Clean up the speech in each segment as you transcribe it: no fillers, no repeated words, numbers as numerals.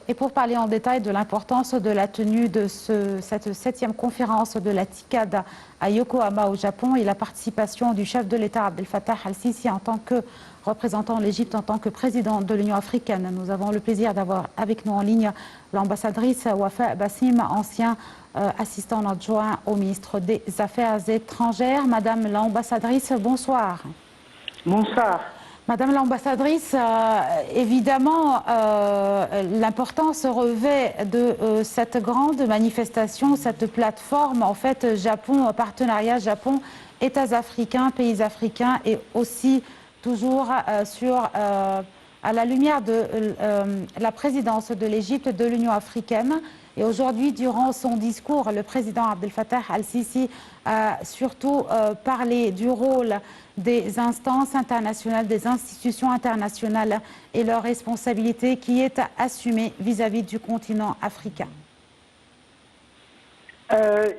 Et pour parler en détail de l'importance de la tenue de cette 7e conférence de la TICAD à Yokohama au Japon et la participation du chef de l'État Abdel Fattah al-Sisi en tant que représentant l'Égypte, en tant que président de l'Union africaine, nous avons le plaisir d'avoir avec nous en ligne l'ambassadrice Wafa Bassim, ancien assistant adjoint au ministre des Affaires étrangères. Madame l'ambassadrice, bonsoir. Bonsoir. Madame l'ambassadrice, évidemment, l'importance revêt de cette grande manifestation, cette plateforme, en fait, Japon, partenariat Japon, États africains, pays africains, et aussi toujours à la lumière de la présidence de l'Égypte de l'Union africaine. Et aujourd'hui, durant son discours, le président Abdel Fattah al-Sisi a surtout parlé du rôle des instances internationales, des institutions internationales et leur responsabilité qui est assumée vis-à-vis du continent africain.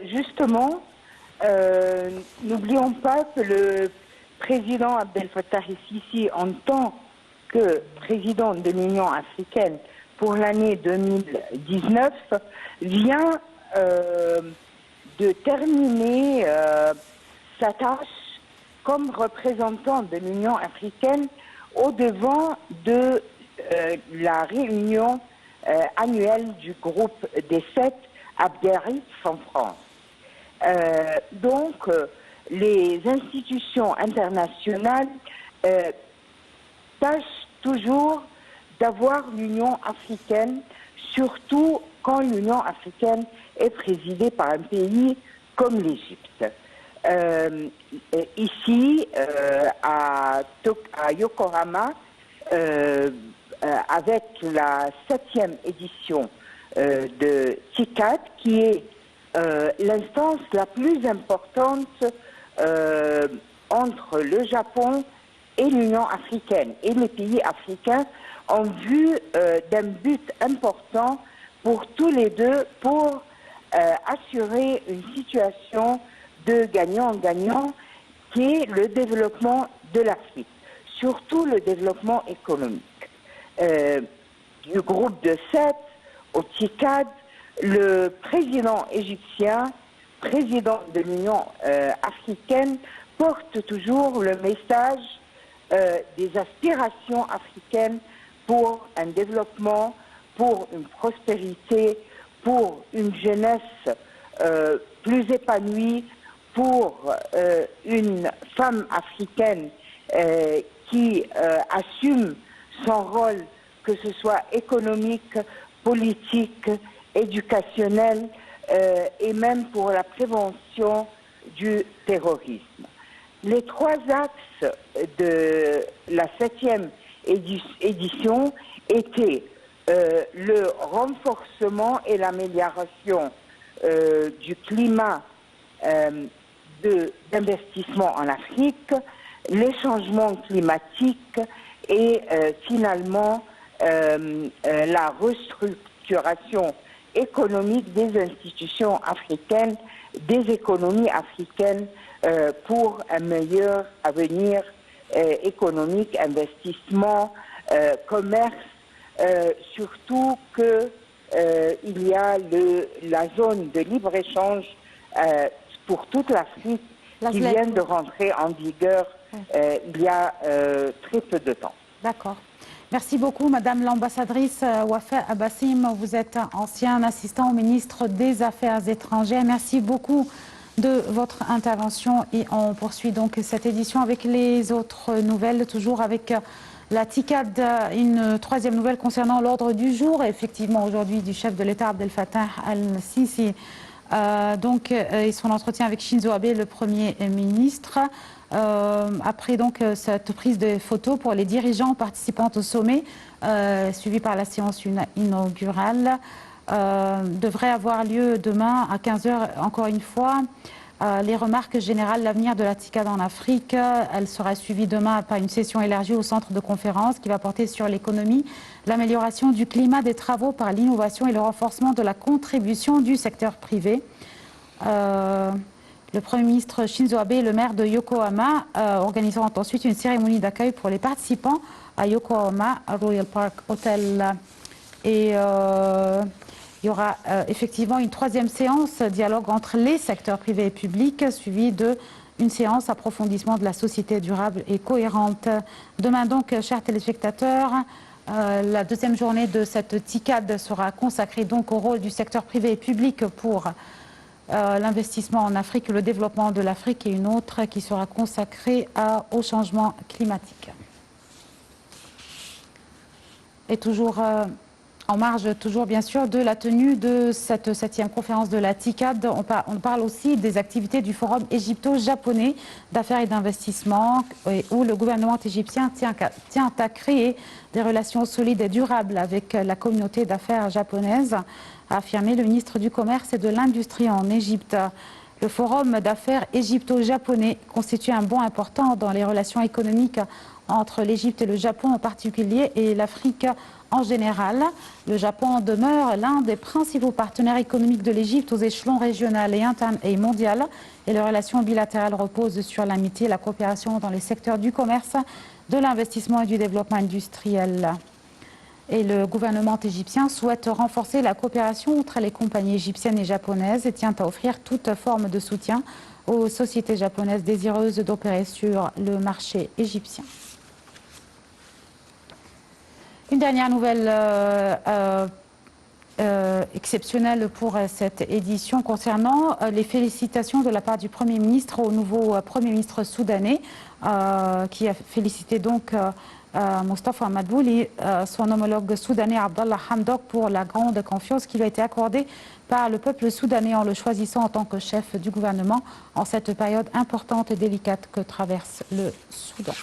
Justement, n'oublions pas que le président Abdel Fattah el-Sisi, en tant que président de l'Union africaine pour l'année 2019, vient de terminer sa tâche comme représentant de l'Union africaine au devant de la réunion annuelle du groupe des 7 à Biarritz en France. Donc, les institutions internationales tâchent toujours d'avoir l'Union africaine, surtout quand l'Union africaine est présidée par un pays comme l'Égypte. Ici, à Yokohama, avec la 7e édition de TICAD, qui est l'instance la plus importante entre le Japon et l'Union africaine et les pays africains, en vue d'un but important pour tous les deux, pour assurer une situation de gagnant-gagnant qui est le développement de l'Afrique, surtout le développement économique. Du groupe de 7 au TICAD, le président égyptien, président de l'Union africaine, porte toujours le message des aspirations africaines pour un développement, pour une prospérité, pour une jeunesse plus épanouie, pour une femme africaine qui assume son rôle, que ce soit économique, politique, éducationnel et même pour la prévention du terrorisme. Les 3 axes de la 7e édition étaient le renforcement et l'amélioration du climat d'investissement en Afrique, les changements climatiques et finalement la restructuration économique des institutions africaines, des économies africaines pour un meilleur avenir économique, investissement, commerce, surtout que il y a la zone de libre-échange pour toute l'Afrique qui vient de rentrer en vigueur il y a très peu de temps. D'accord. Merci beaucoup, Madame l'ambassadrice Wafa Bassim. Vous êtes ancien assistant au ministre des Affaires étrangères. Merci beaucoup de votre intervention et on poursuit donc cette édition avec les autres nouvelles, toujours avec la TICAD, une 3e nouvelle concernant l'ordre du jour, effectivement aujourd'hui du chef de l'État Abdel Fattah al-Sisi, et son entretien avec Shinzo Abe, le Premier ministre. Après donc cette prise de photos pour les dirigeants participant au sommet, suivie par la séance inaugurale, devrait avoir lieu demain à 15 h, encore une fois. Les remarques générales, l'avenir de la TICAD en Afrique, elle sera suivie demain par une session élargie au centre de conférence qui va porter sur l'économie, l'amélioration du climat des travaux par l'innovation et le renforcement de la contribution du secteur privé. Le Premier ministre Shinzo Abe et le maire de Yokohama organiseront ensuite une cérémonie d'accueil pour les participants à Yokohama Royal Park Hotel. Et il y aura effectivement une troisième séance, dialogue entre les secteurs privés et publics, suivie d'une séance approfondissement de la société durable et cohérente. Demain donc, chers téléspectateurs, la deuxième journée de cette TICAD sera consacrée donc au rôle du secteur privé et public pour l'investissement en Afrique, le développement de l'Afrique, et une autre qui sera consacrée au changement climatique. Et toujours en marge, toujours bien sûr, de la tenue de cette 7e conférence de la TICAD, on parle aussi des activités du Forum égypto-japonais d'affaires et d'investissement, où le gouvernement égyptien tient à créer des relations solides et durables avec la communauté d'affaires japonaise, a affirmé le ministre du Commerce et de l'Industrie en Égypte. Le Forum d'affaires égypto-japonais constitue un bond important dans les relations économiques entre l'Égypte et le Japon en particulier et l'Afrique en général. Le Japon demeure l'un des principaux partenaires économiques de l'Égypte aux échelons régional et mondial, et les relations bilatérales reposent sur l'amitié et la coopération dans les secteurs du commerce, de l'investissement et du développement industriel. Et le gouvernement égyptien souhaite renforcer la coopération entre les compagnies égyptiennes et japonaises et tient à offrir toute forme de soutien aux sociétés japonaises désireuses d'opérer sur le marché égyptien. Une dernière nouvelle exceptionnelle pour cette édition concernant les félicitations de la part du Premier ministre au nouveau Premier ministre soudanais qui a félicité donc Mostafa Madbouli, son homologue soudanais Abdallah Hamdok, pour la grande confiance qui lui a été accordée par le peuple soudanais en le choisissant en tant que chef du gouvernement en cette période importante et délicate que traverse le Soudan.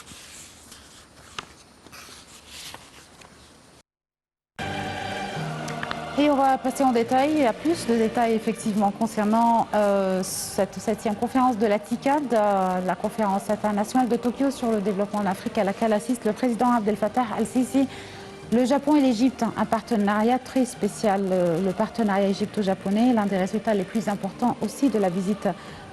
Et on va passer en détail. Il y a plus de détails effectivement concernant cette 7e conférence de la TICAD, la conférence internationale de Tokyo sur le développement en Afrique, à laquelle assiste le président Abdel Fattah al-Sisi. Le Japon et l'Égypte, un partenariat très spécial, le partenariat égypto-japonais, l'un des résultats les plus importants aussi de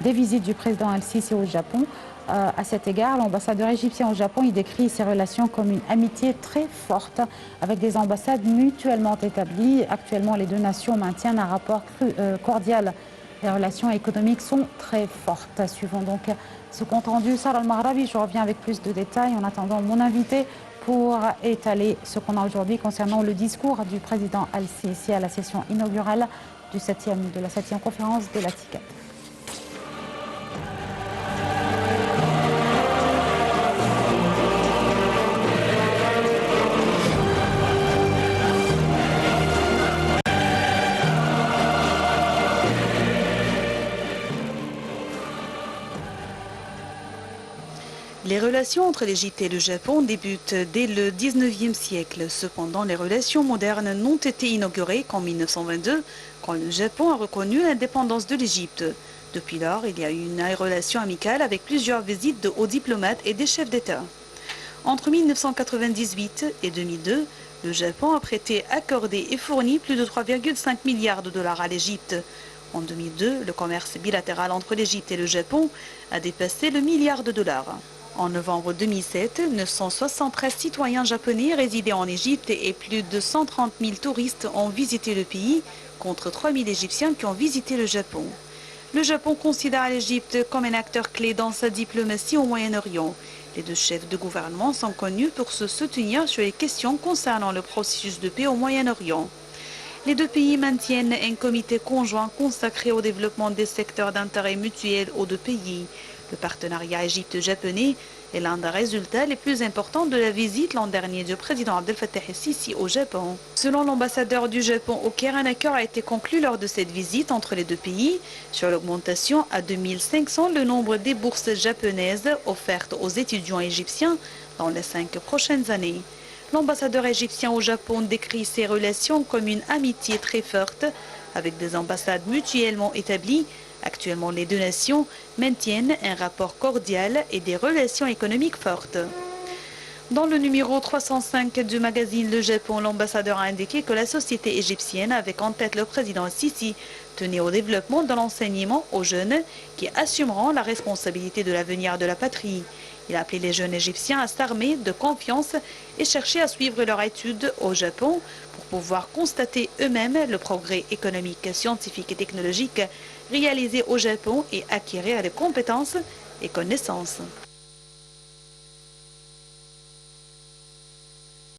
des visites du président al-Sisi au Japon. À cet égard, l'ambassadeur égyptien au Japon, il décrit ces relations comme une amitié très forte avec des ambassades mutuellement établies. Actuellement, les deux nations maintiennent un rapport cordial. Les relations économiques sont très fortes. Suivons donc ce compte rendu. Sarah Al-Maghrabi, je reviens avec plus de détails en attendant mon invité pour étaler ce qu'on a aujourd'hui concernant le discours du président al-Sisi à la session inaugurale de la 7e conférence de la TICAD. Les relations entre l'Égypte et le Japon débutent dès le 19e siècle. Cependant, les relations modernes n'ont été inaugurées qu'en 1922, quand le Japon a reconnu l'indépendance de l'Égypte. Depuis lors, il y a eu une relation amicale avec plusieurs visites de hauts diplomates et des chefs d'État. Entre 1998 et 2002, le Japon a prêté, accordé et fourni plus de 3,5 milliards de dollars à l'Égypte. En 2002, le commerce bilatéral entre l'Égypte et le Japon a dépassé le milliard de dollars. En novembre 2007, 973 citoyens japonais résidaient en Égypte et plus de 130 000 touristes ont visité le pays, contre 3 000 Égyptiens qui ont visité le Japon. Le Japon considère l'Égypte comme un acteur clé dans sa diplomatie au Moyen-Orient. Les deux chefs de gouvernement sont connus pour se soutenir sur les questions concernant le processus de paix au Moyen-Orient. Les deux pays maintiennent un comité conjoint consacré au développement des secteurs d'intérêt mutuel aux deux pays. Le partenariat égypto-japonais est l'un des résultats les plus importants de la visite l'an dernier du président Abdel Fattah el-Sisi au Japon. Selon l'ambassadeur du Japon au Caire, un accord a été conclu lors de cette visite entre les deux pays sur l'augmentation à 2500 le nombre des bourses japonaises offertes aux étudiants égyptiens dans les 5 prochaines années. L'ambassadeur égyptien au Japon décrit ces relations comme une amitié très forte avec des ambassades mutuellement établies. Actuellement, les deux nations maintiennent un rapport cordial et des relations économiques fortes. Dans le numéro 305 du magazine Le Japon, l'ambassadeur a indiqué que la société égyptienne, avec en tête le président Sisi, tenait au développement de l'enseignement aux jeunes qui assumeront la responsabilité de l'avenir de la patrie. Il a appelé les jeunes Égyptiens à s'armer de confiance et chercher à suivre leurs études au Japon pour pouvoir constater eux-mêmes le progrès économique, scientifique et technologique réalisé au Japon et acquérir des compétences et connaissances.